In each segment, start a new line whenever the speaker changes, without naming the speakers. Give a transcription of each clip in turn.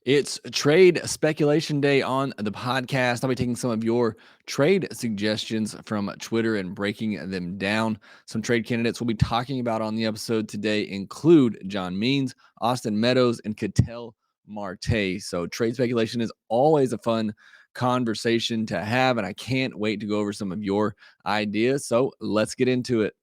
It's trade speculation day on the podcast. I'll be taking some of your trade suggestions from Twitter and breaking them down. Some trade candidates we'll be talking about on the episode today include John Means, Austin Meadows, and Ketel Marte. So trade speculation is always a fun conversation to have, and I can't wait to go over some of your ideas. So let's get into it.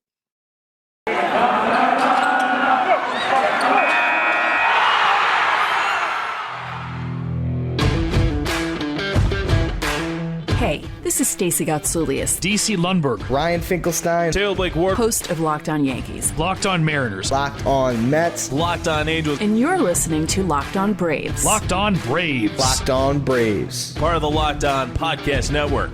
Hey, this is Stacey Gotsoulias,
DC Lundberg,
Ryan Finkelstein,
Taylor Blake Ward,
host of Locked On Yankees,
Locked On Mariners,
Locked On Mets,
Locked On Angels,
and you're listening to Locked On Braves.
Locked On Braves,
Locked On Braves,
part of the Locked On Podcast Network.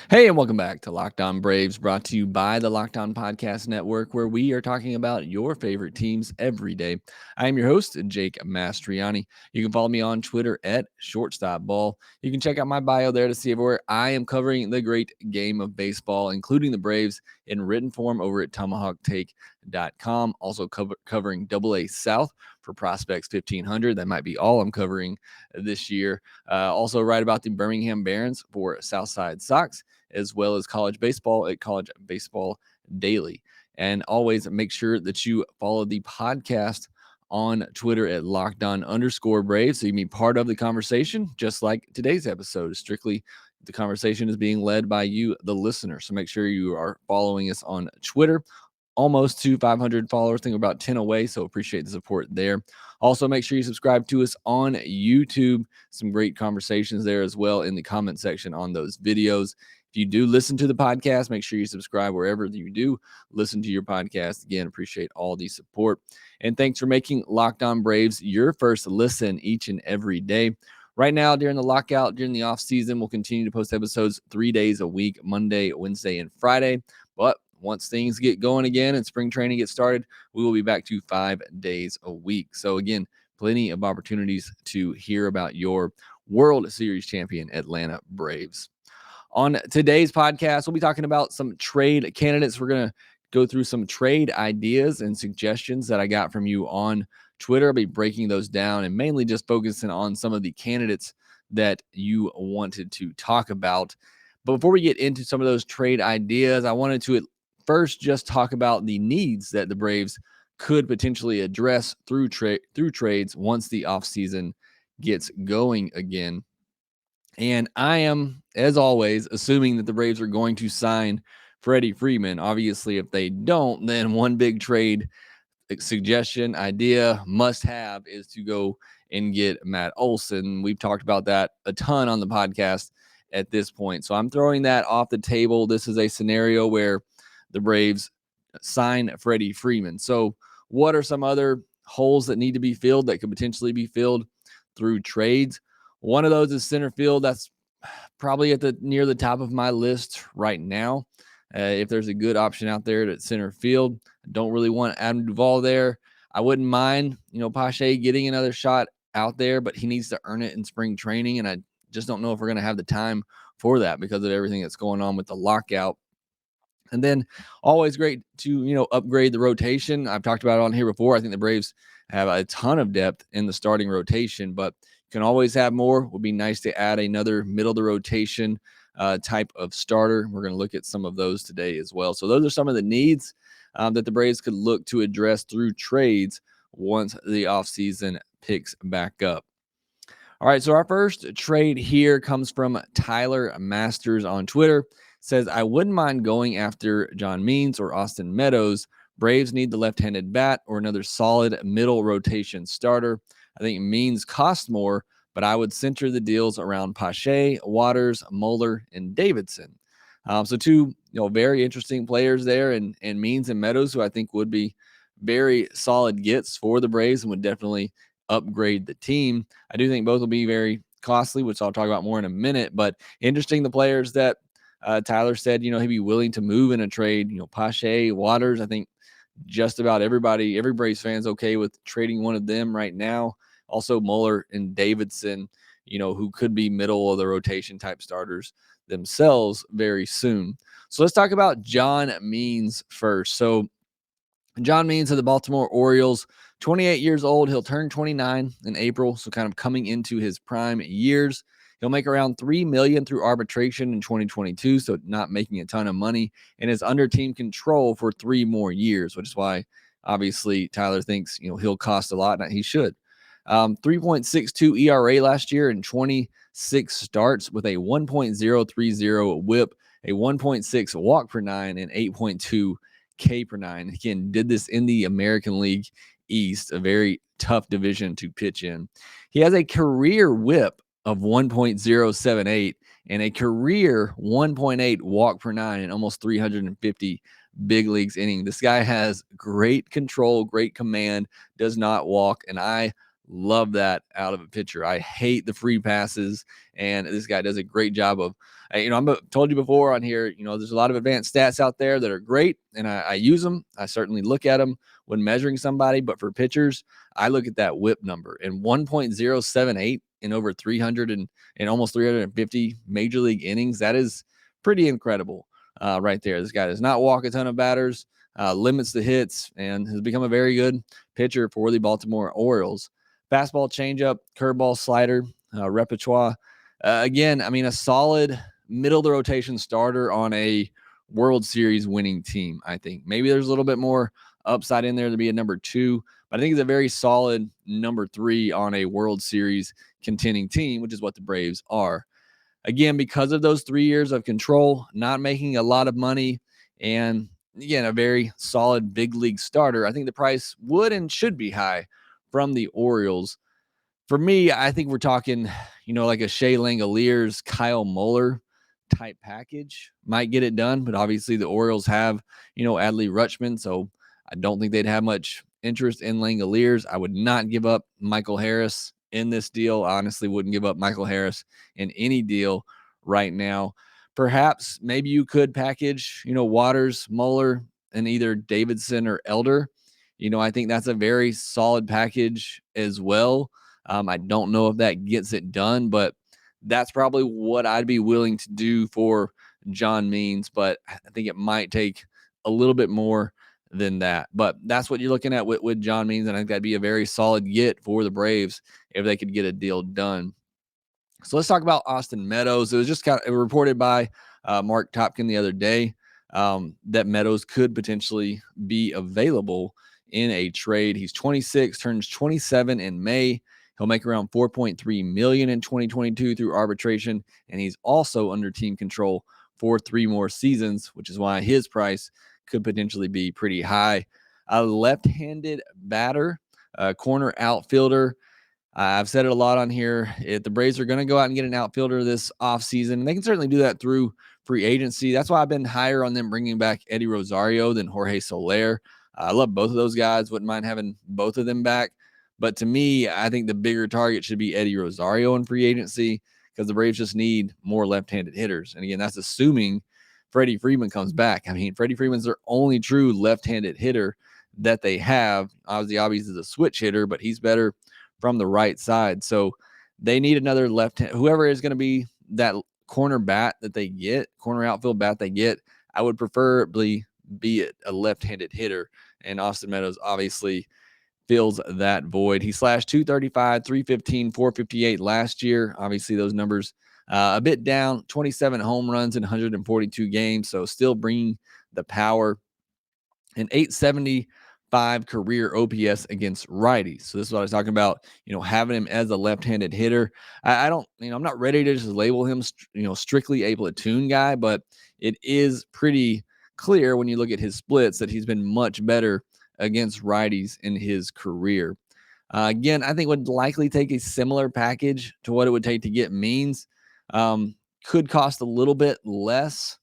Hey, and welcome back to Locked On Braves, brought to you by the Locked On Podcast Network, where we are talking about your favorite teams every day. I am your host, Jake Mastriani. You can follow me on Twitter at ShortstopBall. You can check out my bio there to see where I am covering the great game of baseball, including the Braves, in written form over at TomahawkTake.com. Also covering AA South for Prospects 1500. That might be all I'm covering this year. Also write about the Birmingham Barons for Southside Sox, as well as college baseball at College Baseball Daily. And always make sure that you follow the podcast on Twitter at LockedOn_Braves so you can be part of the conversation, just like today's episode. Strictly, the conversation is being led by you, the listener. So make sure you are following us on Twitter. Almost to 500 followers. I think we're about 10 away, so appreciate the support there. Also, make sure you subscribe to us on YouTube. Some great conversations there as well in the comment section on those videos. If you do listen to the podcast, make sure you subscribe wherever you do listen to your podcast. Again, appreciate all the support. And thanks for making Locked On Braves your first listen each and every day. Right now, during the lockout, during the off season, we'll continue to post episodes 3 days a week, Monday, Wednesday, and Friday. But once things get going again and spring training gets started, we will be back to 5 days a week. So again, plenty of opportunities to hear about your World Series champion Atlanta Braves. On today's podcast, we'll be talking about some trade candidates. We're going to go through some trade ideas and suggestions that I got from you on Twitter. I'll be breaking those down and mainly just focusing on some of the candidates that you wanted to talk about. But before we get into some of those trade ideas, I wanted to first just talk about the needs that the Braves could potentially address through trades once the offseason gets going again. And I am, as always, assuming that the Braves are going to sign Freddie Freeman. Obviously, if they don't, then one big trade suggestion, idea, must have is to go and get Matt Olson. We've talked about that a ton on the podcast at this point. So I'm throwing that off the table. This is a scenario where the Braves sign Freddie Freeman. So what are some other holes that need to be filled that could potentially be filled through trades? One of those is center field. That's probably near the top of my list right now. If there's a good option out there at center field, I don't really want Adam Duvall there. I wouldn't mind, Pache getting another shot out there, but he needs to earn it in spring training. And I just don't know if we're going to have the time for that because of everything that's going on with the lockout. And then always great to, upgrade the rotation. I've talked about it on here before. I think the Braves have a ton of depth in the starting rotation, but you can always have more. It would be nice to add another middle of the rotation type of starter. We're going to look at some of those today as well. So those are some of the needs that the Braves could look to address through trades once the offseason picks back up. All right, so our first trade here comes from Tyler Masters on Twitter. Says, I wouldn't mind going after John Means or Austin Meadows. Braves need the left-handed bat or another solid middle rotation starter. I think Means costs more, but I would center the deals around Pache, Waters, Moeller, and Davidson. So two, very interesting players there, and Means and Meadows, who I think would be very solid gets for the Braves and would definitely upgrade the team. I do think both will be very costly, which I'll talk about more in a minute, but interesting the players that Tyler said, he'd be willing to move in a trade. Pache, Waters, I think just about every Braves fan's okay with trading one of them right now. Also Moeller and Davidson, who could be middle of the rotation type starters themselves very soon. So let's talk about John Means first. So John Means of the Baltimore Orioles, 28 years old. He'll turn 29 in April, so kind of coming into his prime years. He'll make around $3 million through arbitration in 2022, so not making a ton of money, and is under team control for 3 more years, which is why obviously Tyler thinks he'll cost a lot, and he should. 3.62 ERA last year in 26 starts with a 1.030 WHIP, a 1.6 walk per nine, and 8.2 K per nine. Again, did this in the American League East, a very tough division to pitch in. He has a career WHIP of 1.078 and a career 1.8 walk per nine in almost 350 big leagues inning. This guy has great control, great command, does not walk, and I love that out of a pitcher. I hate the free passes, and this guy does a great job of, I've told you before on here, there's a lot of advanced stats out there that are great, and I use them. I certainly look at them when measuring somebody, but for pitchers, I look at that WHIP number, and 1.078 in over 300 and almost 350 major league innings. That is pretty incredible right there. This guy does not walk a ton of batters, limits the hits, and has become a very good pitcher for the Baltimore Orioles. Fastball, changeup, curveball, slider, repertoire. Again, I mean, a solid middle of the rotation starter on a World Series winning team, I think. Maybe there's a little bit more upside in there to be a number 2, but I think it's a very solid number 3 on a World Series contending team, which is what the Braves are. Again, because of those 3 years of control, not making a lot of money, and again, a very solid big league starter, I think the price would and should be high from the Orioles. For me, I think we're talking, like a Shea Langoliers, Kyle Muller type package might get it done. But obviously the Orioles have, Adley Rutschman. So I don't think they'd have much interest in Langoliers. I would not give up Michael Harris in this deal. I honestly wouldn't give up Michael Harris in any deal right now. Perhaps maybe you could package, Waters, Muller, and either Davidson or Elder. I think that's a very solid package as well. I don't know if that gets it done, but that's probably what I'd be willing to do for John Means. But I think it might take a little bit more than that. But that's what you're looking at with John Means. And I think that'd be a very solid get for the Braves if they could get a deal done. So let's talk about Austin Meadows. It was just kind of reported by Mark Topkin the other day that Meadows could potentially be available in a trade. He's 26, turns 27 in May. He'll make around $4.3 million in 2022 through arbitration, and he's also under team control for 3 more seasons, which is why his price could potentially be pretty high. A left-handed batter, corner outfielder. I've said it a lot on here. If the Braves are going to go out and get an outfielder this offseason, and they can certainly do that through free agency. That's why I've been higher on them bringing back Eddie Rosario than Jorge Soler. I love both of those guys. Wouldn't mind having both of them back. But to me, I think the bigger target should be Eddie Rosario in free agency because the Braves just need more left-handed hitters. And again, that's assuming Freddie Freeman comes back. I mean, Freddie Freeman's their only true left-handed hitter that they have. Obviously is a switch hitter, but he's better from the right side. So they need another left-hand. Whoever is going to be that corner bat that they get, corner outfield bat they get, I would preferably be a left-handed hitter. And Austin Meadows obviously fills that void. He slashed 235, 315, 458 last year. Obviously, those numbers a bit down, 27 home runs in 142 games. So still bringing the power. And 875 career OPS against righties. So this is what I was talking about, having him as a left-handed hitter. I don't, I'm not ready to just label him, strictly a platoon guy, but it is pretty clear when you look at his splits that he's been much better against righties in his career. Again, I think would likely take a similar package to what it would take to get Means. Could cost a little bit less.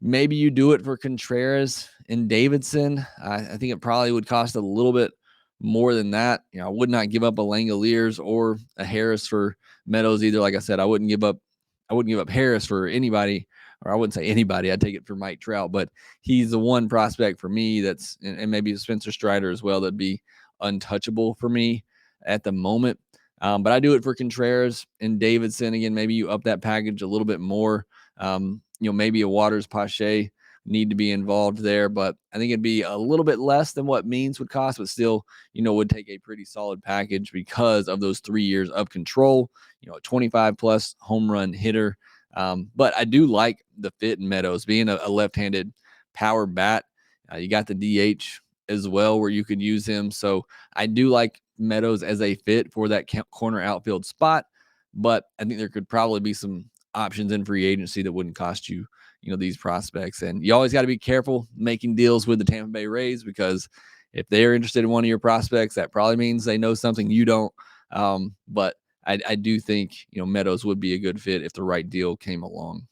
Maybe you do it for Contreras and Davidson. I think it probably would cost a little bit more than that. I would not give up a Langoliers or a Harris for Meadows either. Like I said, I wouldn't give up Harris for anybody, or I wouldn't say anybody. I'd take it for Mike Trout, but he's the one prospect for me that's, and maybe Spencer Strider as well, that'd be untouchable for me at the moment. But I do it for Contreras and Davidson. Again, maybe you up that package a little bit more. Maybe a Waters Pache need to be involved there. But I think it'd be a little bit less than what Means would cost, but still, would take a pretty solid package because of those 3 years of control, a 25 plus home run hitter. But I do like the fit in Meadows being a left-handed power bat. You got the DH as well where you could use him. So I do like Meadows as a fit for that corner outfield spot, but I think there could probably be some options in free agency that wouldn't cost you, these prospects. And you always got to be careful making deals with the Tampa Bay Rays because if they're interested in one of your prospects, that probably means they know something you don't. But I do think, Meadows would be a good fit if the right deal came along.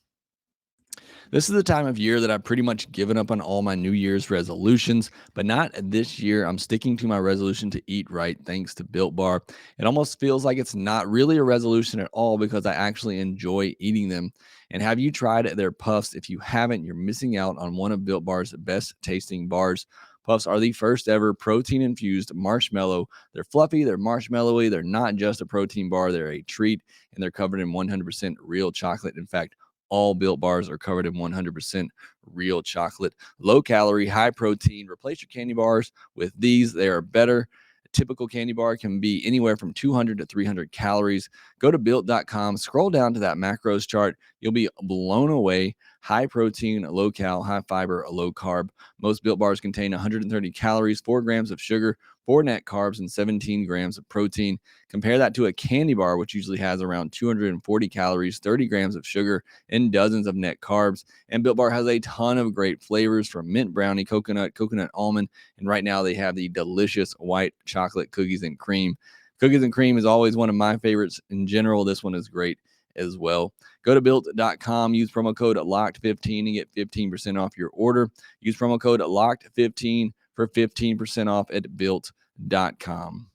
This is the time of year that I've pretty much given up on all my New Year's resolutions, but not this year. I'm sticking to my resolution to eat right thanks to Built Bar. It almost feels like it's not really a resolution at all because I actually enjoy eating them. And have you tried their puffs? If you haven't, you're missing out on one of Built Bar's best tasting bars. Puffs are the first ever protein infused marshmallow. They're fluffy, they're marshmallowy, they're not just a protein bar, they're a treat, and they're covered in 100% real chocolate. In fact, all Built Bars are covered in 100% real chocolate. Low calorie, high protein. Replace your candy bars with these. They are better. A typical candy bar can be anywhere from 200 to 300 calories. Go to built.com, scroll down to that macros chart. You'll be blown away. High protein, low cal, high fiber, low carb. Most Built Bars contain 130 calories, 4 grams of sugar, 4 net carbs, and 17 grams of protein. Compare that to a candy bar, which usually has around 240 calories, 30 grams of sugar, and dozens of net carbs. And Built Bar has a ton of great flavors from mint brownie, coconut almond, and right now they have the delicious white chocolate cookies and cream. Cookies and cream is always one of my favorites in general. This one is great as well. Go to built.com, use promo code LOCKED15 and get 15% off your order. Use promo code LOCKED15 for 15% off at built.com.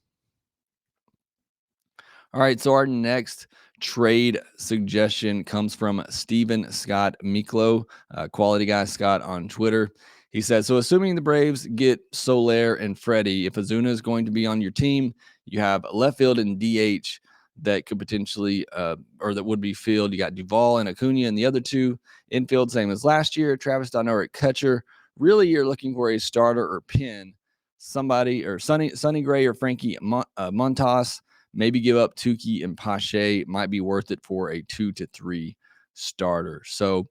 All right, so our next trade suggestion comes from Steven Scott Miklo, quality guy Scott on Twitter. He says, so assuming the Braves get Soler and Freddie, if Ozuna is going to be on your team, you have left field and DH that could potentially, or that would be filled. You got Duvall and Acuna and the other two. Infield, same as last year. Travis D'Arnaud at catcher. Really, you're looking for a starter or pin. Somebody, or Sonny Gray or Frankie Montas. Maybe give up Tukey and Pache. Might be worth it for a 2 to 3 starter. So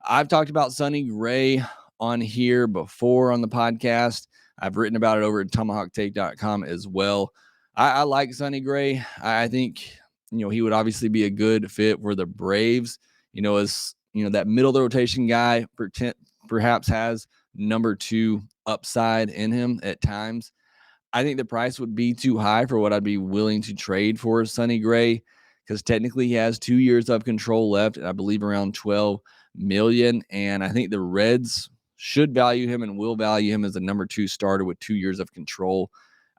I've talked about Sonny Gray on here before on the podcast. I've written about it over at tomahawktape.com as well. I like Sonny Gray. I think, he would obviously be a good fit for the Braves, as, that middle of the rotation guy perhaps has number 2 upside in him at times. I think the price would be too high for what I'd be willing to trade for Sonny Gray because technically he has 2 years of control left, and I believe around $12 million. And I think the Reds should value him and will value him as a number 2 starter with 2 years of control.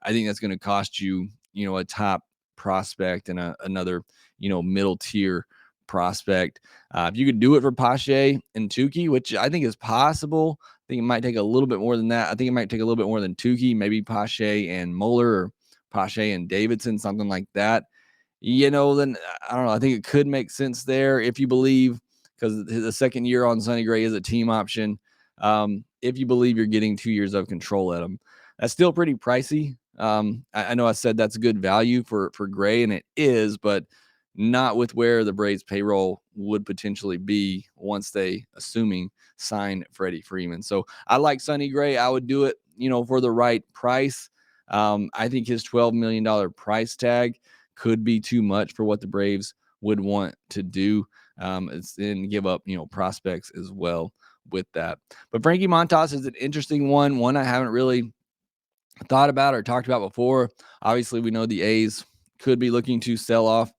I think that's going to cost you, a top prospect and another, middle tier prospect. If you could do it for Pache and Tukey, which I think is possible, I think it might take a little bit more than that. I think it might take a little bit more than Tukey, maybe Pache and Moeller or Pache and Davidson, something like that. Then I don't know. I think it could make sense there if you believe, because the second year on Sonny Gray is a team option. If you believe you're getting 2 years of control at him, that's still pretty pricey. I know I said that's good value for Gray, and it is, but not with where the Braves payroll would potentially be once they, assuming, sign Freddie Freeman. So I like Sonny Gray. I would do it, for the right price. I think his $12 million price tag could be too much for what the Braves would want to do. And give up, prospects as well with that. But Frankie Montas is an interesting one I haven't really thought about or talked about before. Obviously, we know the A's could be looking to sell off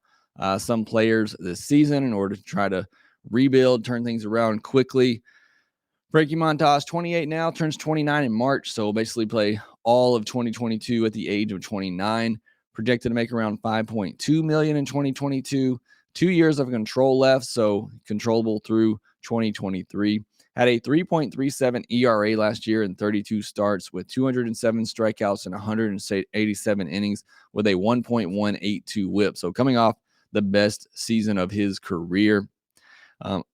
some players this season in order to try to rebuild, turn things around quickly. Frankie Montas, 28 now, turns 29 in March, so basically play all of 2022 at the age of 29. Projected to make around $5.2 million in 2022. 2 years of control left, so controllable through 2023. Had a 3.37 ERA last year in 32 starts with 207 strikeouts and 187 innings with a 1.182 whip. So coming off the best season of his career.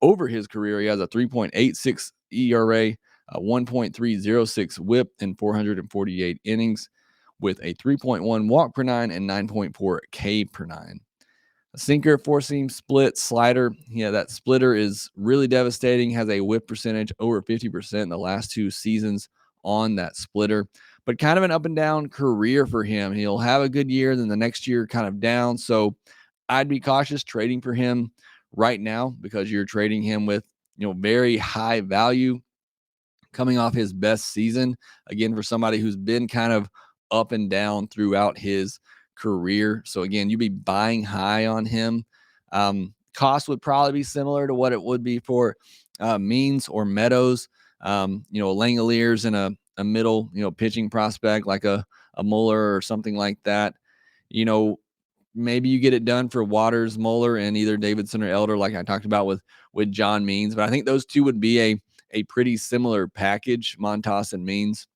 Over his career, he has a 3.86 ERA, 1.306 whip in 448 innings with a 3.1 walk per nine and 9.4 K per nine. A sinker, four-seam split, slider. Yeah, that splitter is really devastating. Has a whip percentage over 50% in the last two seasons on that splitter. But kind of an up and down career for him. He'll have a good year, then the next year kind of down. So I'd be cautious trading for him right now because you're trading him with, very high value coming off his best season. Again, for somebody who's been kind of up and down throughout his career. So again, you'd be buying high on him. Cost would probably be similar to what it would be for Means or Meadows. Langoliers and a middle, pitching prospect like a Mueller or something like that. Maybe you get it done for Waters, Mueller, and either Davidson or Elder, like I talked about with John Means. But I think those two would be a pretty similar package, Montas and Means.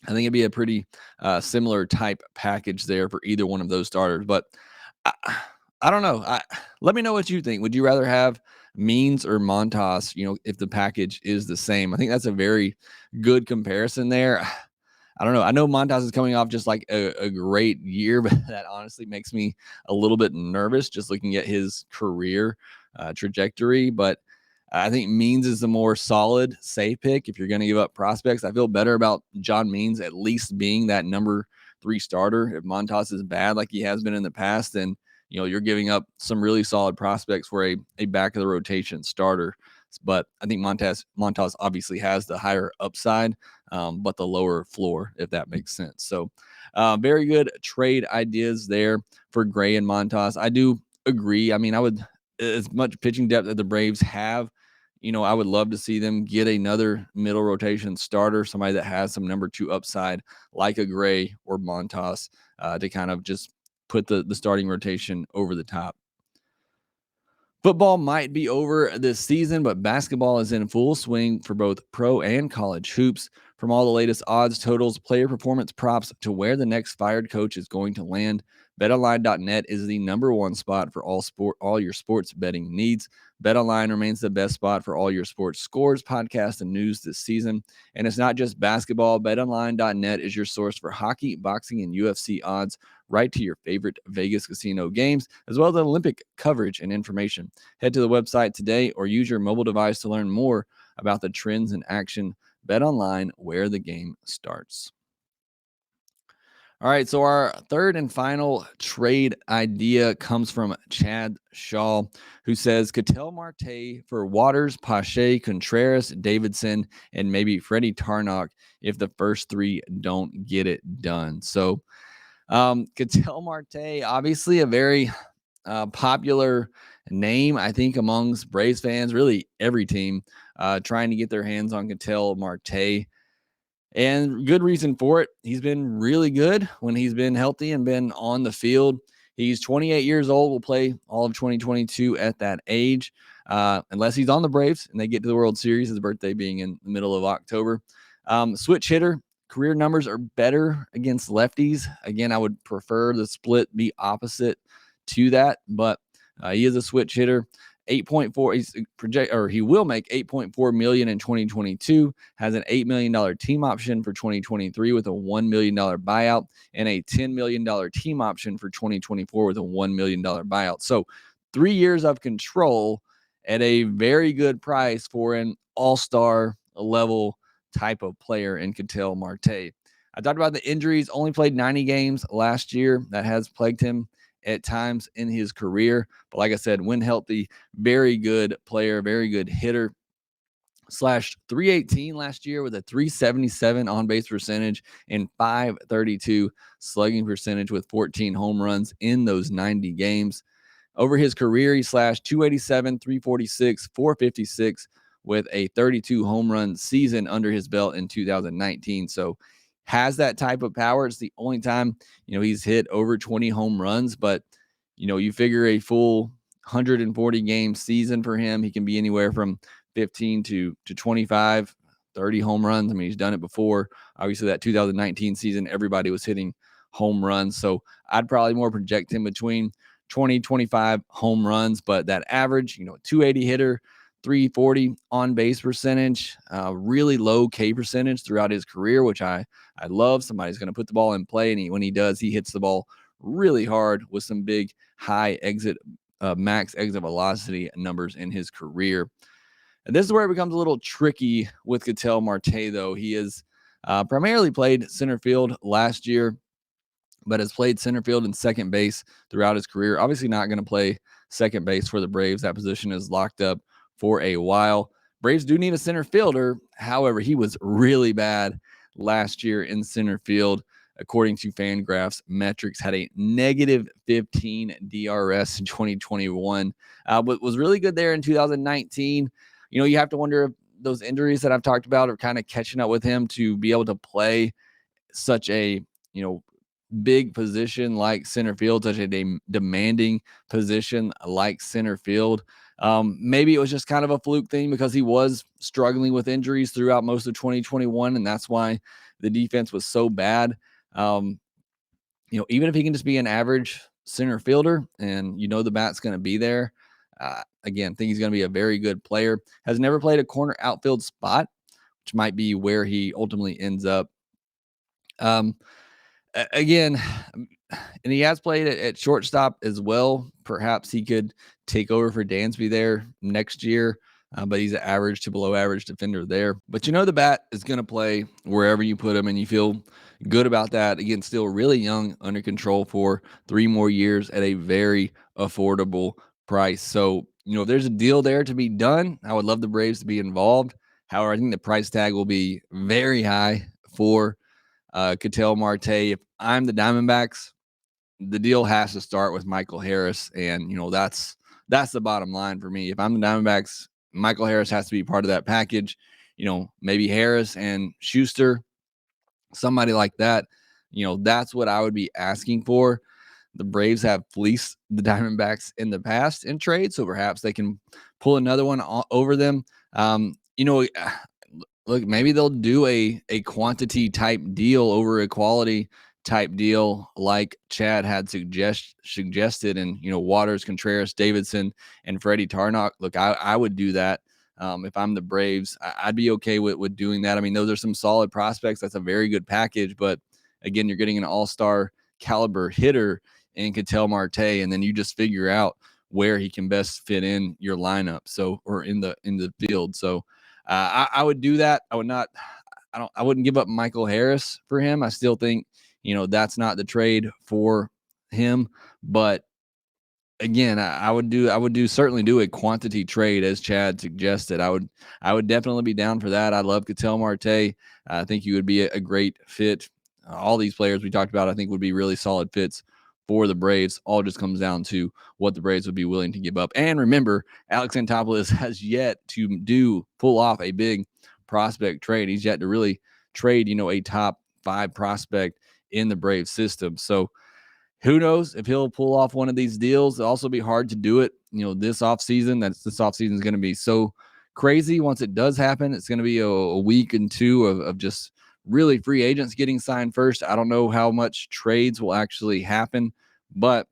I think it'd be a pretty similar type package there for either one of those starters. But I don't know. Let me know what you think. Would you rather have Means or Montas, if the package is the same? I think that's a very good comparison there. I don't know. I know Montas is coming off just like a great year, but that honestly makes me a little bit nervous just looking at his career trajectory. But I think Means is the more solid, safe pick if you're going to give up prospects. I feel better about John Means at least being that number 3 starter. If Montas is bad like he has been in the past, then you're giving up some really solid prospects for a back of the rotation starter. But I think Montas obviously has the higher upside, but the lower floor, if that makes sense. So very good trade ideas there for Gray and Montas. I do agree. I mean, I would, as much pitching depth that the Braves have, I would love to see them get another middle rotation starter, somebody that has some number 2 upside like a Gray or Montas to kind of just put the starting rotation over the top. Football might be over this season, but basketball is in full swing for both pro and college hoops. From all the latest odds, totals, player performance props to where the next fired coach is going to land, BetOnline.net is the number 1 spot for all your sports betting needs. BetOnline remains the best spot for all your sports scores, podcasts, and news this season. And it's not just basketball. BetOnline.net is your source for hockey, boxing, and UFC odds, right to your favorite Vegas casino games, as well as Olympic coverage and information. Head to the website today or use your mobile device to learn more about the trends in action. BetOnline, where the game starts. All right, so our third and final trade idea comes from Chad Shaw, who says Ketel Marte for Waters, Pache, Contreras, Davidson, and maybe Freddie Tarnok if the first 3 don't get it done. So Ketel Marte, obviously a very popular name, I think, amongst Braves fans, really every team trying to get their hands on Ketel Marte. And good reason for it. He's been really good when he's been healthy and been on the field. He's 28 years old, will play all of 2022 at that age, unless he's on the Braves and they get to the World Series, his birthday being in the middle of October. Switch hitter, career numbers are better against lefties. Again, I would prefer the split be opposite to that, but he is a switch hitter. 8.4 he will make 8.4 million in 2022, has an $8 million team option for 2023 with a $1 million buyout, and a $10 million team option for 2024 with a $1 million buyout. So 3 years of control at a very good price for an all-star level type of player in Ketel Marte. I talked about the injuries, only played 90 games last year. That has plagued him at times in his career. But like I said, when healthy, very good player, very good hitter. Slashed 318 last year with a 377 on-base percentage and 532 slugging percentage with 14 home runs in those 90 games. Over his career, he slashed 287, 346, 456 with a 32 home run season under his belt in 2019. So has that type of power. It's the only time, he's hit over 20 home runs, but, you figure a full 140 game season for him, he can be anywhere from 15 to 25, 30 home runs. I mean, he's done it before. Obviously, that 2019 season, everybody was hitting home runs. So I'd probably more project him between 20, 25 home runs, but that average, 280 hitter, .340 on base percentage, really low K percentage throughout his career, which I love. Somebody's going to put the ball in play, and when he does, he hits the ball really hard with some big high exit, max exit velocity numbers in his career. And this is where it becomes a little tricky with Ketel Marte, though. He has primarily played center field last year, but has played center field and second base throughout his career. Obviously not going to play second base for the Braves. That position is locked up for a while. Braves do need a center fielder. However, he was really bad last year in center field. According to Fangraphs metrics, had a negative 15 DRS in 2021, but was really good there in 2019. You have to wonder if those injuries that I've talked about are kind of catching up with him to be able to play such a, big position like center field, such a demanding position like center field. Maybe it was just kind of a fluke thing because he was struggling with injuries throughout most of 2021, and that's why the defense was so bad. Even if he can just be an average center fielder and the bat's going to be there, again, think he's going to be a very good player. Has never played a corner outfield spot, which might be where he ultimately ends up. Again, and he has played at shortstop as well. Perhaps he could take over for Dansby there next year, but he's an average to below average defender there. But the bat is going to play wherever you put him, and you feel good about that. Again, still really young, under control for 3 more years at a very affordable price. So, if there's a deal there to be done, I would love the Braves to be involved. However, I think the price tag will be very high for Ketel Marte. If I'm the Diamondbacks, the deal has to start with Michael Harris, and that's the bottom line for me. If I'm the Diamondbacks, Michael Harris has to be part of that package. Maybe Harris and Schuster, somebody like that. That's what I would be asking for. The Braves have fleeced the Diamondbacks in the past in trade, so perhaps they can pull another one over them. Look, maybe they'll do a quantity type deal over a quality type deal like Chad had suggested, and Waters, Contreras, Davidson, and Freddie Tarnok. Look, I would do that if I'm the Braves. I'd be okay with doing that. I mean, those are some solid prospects. That's a very good package, but again, you're getting an all-star caliber hitter in Ketel Marte, and then you just figure out where he can best fit in your lineup. So, or in the field. So, I would do that. I would not. I wouldn't give up Michael Harris for him. I still think that's not the trade for him. But again, I would certainly do a quantity trade as Chad suggested. I would definitely be down for that. I love Ketel Marte. I think he would be a great fit. All these players we talked about, I think, would be really solid fits for the Braves. All just comes down to what the Braves would be willing to give up. And remember, Alex Anthopoulos has yet to pull off a big prospect trade. He's yet to really trade, a top 5 prospect in the Braves system. So who knows if he'll pull off one of these deals. It'll also be hard to do it, this offseason. This offseason is going to be so crazy. Once it does happen, it's going to be a week and 2 of just really free agents getting signed first. I don't know how much trades will actually happen, but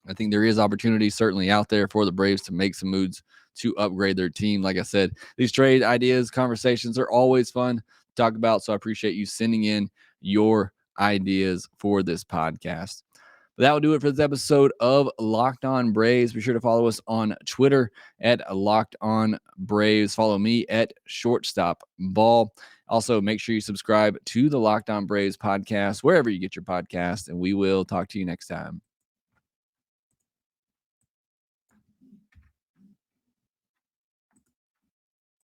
I think there is opportunity certainly out there for the Braves to make some moves to upgrade their team. Like I said, these trade ideas, conversations are always fun to talk about. So I appreciate you sending in your ideas for this podcast. But that will do it for this episode of Locked On Braves. Be sure to follow us on Twitter at Locked On Braves. Follow me at Shortstop Ball. Also, make sure you subscribe to the Locked On Braves podcast, wherever you get your podcast, and we will talk to you next time.